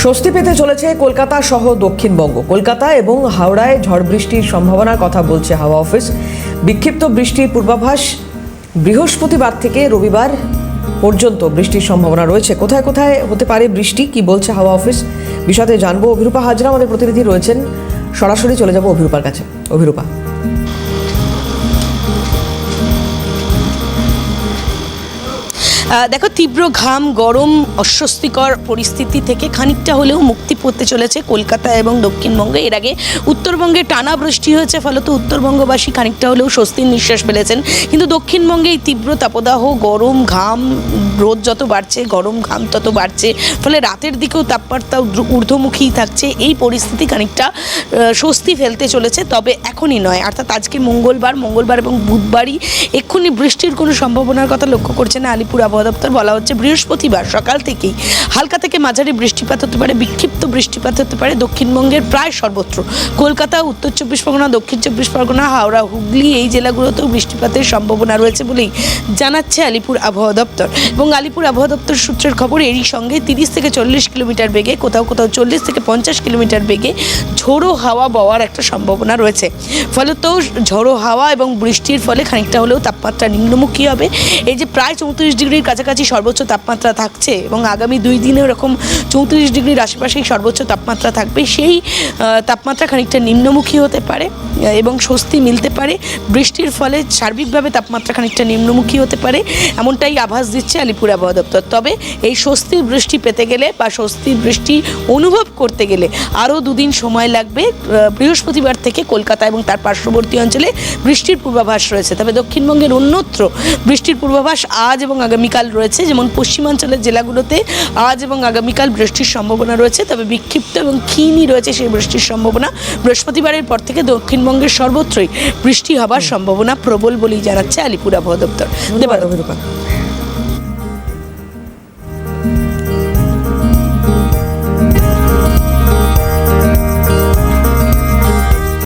স্বস্তি পেতে চলেছে কলকাতা সহ দক্ষিণবঙ্গ। কলকাতা এবং হাওড়ায় ঝড় বৃষ্টির সম্ভাবনার কথা বলছে হাওয়া অফিস। বিক্ষিপ্ত বৃষ্টির পূর্বাভাস। বৃহস্পতিবার থেকে রবিবার পর্যন্ত বৃষ্টির সম্ভাবনা রয়েছে। কোথায় কোথায় হতে পারে বৃষ্টি, কি বলছে হাওয়া অফিস, বিষয়তে জানবো। অভিরূপা হাজরা আমাদের প্রতিনিধি রয়েছেন, সরাসরি চলে যাব অভিরূপার কাছে। অভিরূপা, দেখো, তীব্র ঘাম, গরম, অস্বস্তিকর পরিস্থিতি থেকে খানিকটা হলেও মুক্তি পেতে চলেছে কলকাতা এবং দক্ষিণবঙ্গে। এর আগে উত্তরবঙ্গে টানা বৃষ্টি হয়েছে, ফলত উত্তরবঙ্গবাসী খানিকটা হলেও স্বস্তির নিঃশ্বাস ফেলেছেন। কিন্তু দক্ষিণবঙ্গে এই তীব্র তাপদাহ, গরম ঘাম, রোদ যত বাড়ছে গরম ঘাম তত বাড়ছে, ফলে রাতের দিকেও তাপমাত্রা ঊর্ধ্বমুখী থাকছে। এই পরিস্থিতি খানিকটা স্বস্তি ফেলতে চলেছে, তবে এখনই নয়, অর্থাৎ আজকে মঙ্গলবার এবং বুধবারই এক্ষুনি বৃষ্টির কোনো সম্ভাবনার কথা লক্ষ্য করছে না আলিপুর আবহাওয়া দপ্তর। বলা হচ্ছে বৃহস্পতিবার সকাল থেকেই হালকা থেকে মাঝারি বৃষ্টিপাত হতে পারে, বিক্ষিপ্ত বৃষ্টিপাত হতে পারে দক্ষিণবঙ্গের প্রায় সর্বত্র। কলকাতা, উত্তর চব্বিশ পরগনা, দক্ষিণ চব্বিশ পরগনা, হাওড়া, হুগলি এই জেলাগুলোতেও বৃষ্টিপাতের সম্ভাবনা রয়েছে বলেই জানাচ্ছে আলিপুর আবহাওয়া দপ্তর। এবং আলিপুর আবহাওয়া দপ্তর সূত্রের খবর, এরই সঙ্গে 30 থেকে 40 কিলোমিটার বেগে, কোথাও কোথাও 40 থেকে 50 কিলোমিটার বেগে ঝোড়ো হাওয়া বওয়ার একটা সম্ভাবনা রয়েছে। ফলত ঝোড়ো হাওয়া এবং বৃষ্টির ফলে খানিকটা হলেও তাপমাত্রা নিম্নমুখী হবে। এই যে প্রায় 34 ডিগ্রির কাছাকাছি সর্বোচ্চ তাপমাত্রা থাকছে এবং আগামী 2 দিনে এরকম 34 ডিগ্রির আশেপাশেই সর্বোচ্চ তাপমাত্রা থাকবে, সেই তাপমাত্রা খানিকটা নিম্নমুখী হতে পারে এবং স্বস্তি মিলতে পারে। বৃষ্টির ফলে সার্বিকভাবে তাপমাত্রা খানিকটা নিম্নমুখী হতে পারে, এমনটাই আভাস দিচ্ছে আলিপুর আবহাওয়া দপ্তর। তবে এই স্বস্তির বৃষ্টি পেতে গেলে বা স্বস্তির বৃষ্টি অনুভব করতে গেলে আরও 2 দিন সময় লাগবে। বৃহস্পতিবার থেকে কলকাতা এবং তার পার্শ্ববর্তী অঞ্চলে বৃষ্টির পূর্বাভাস রয়েছে। তবে দক্ষিণবঙ্গের অন্যত্র বৃষ্টির পূর্বাভাস আজ এবং আগামীকাল রয়েছে। যেমন পশ্চিমাঞ্চলের জেলাগুলোতে আজ এবং আগামীকাল বৃষ্টির সম্ভাবনা রয়েছে, তবে বিক্ষিপ্ত এবং ক্ষীণই রয়েছে সেই বৃষ্টির সম্ভাবনা। বৃহস্পতিবারের পর থেকে দক্ষিণবঙ্গের সর্বত্রই বৃষ্টি হবার সম্ভাবনা প্রবল বলেই জানাচ্ছে আলিপুর আবহাওয়া দপ্তর। ধন্যবাদ অভিরূপা।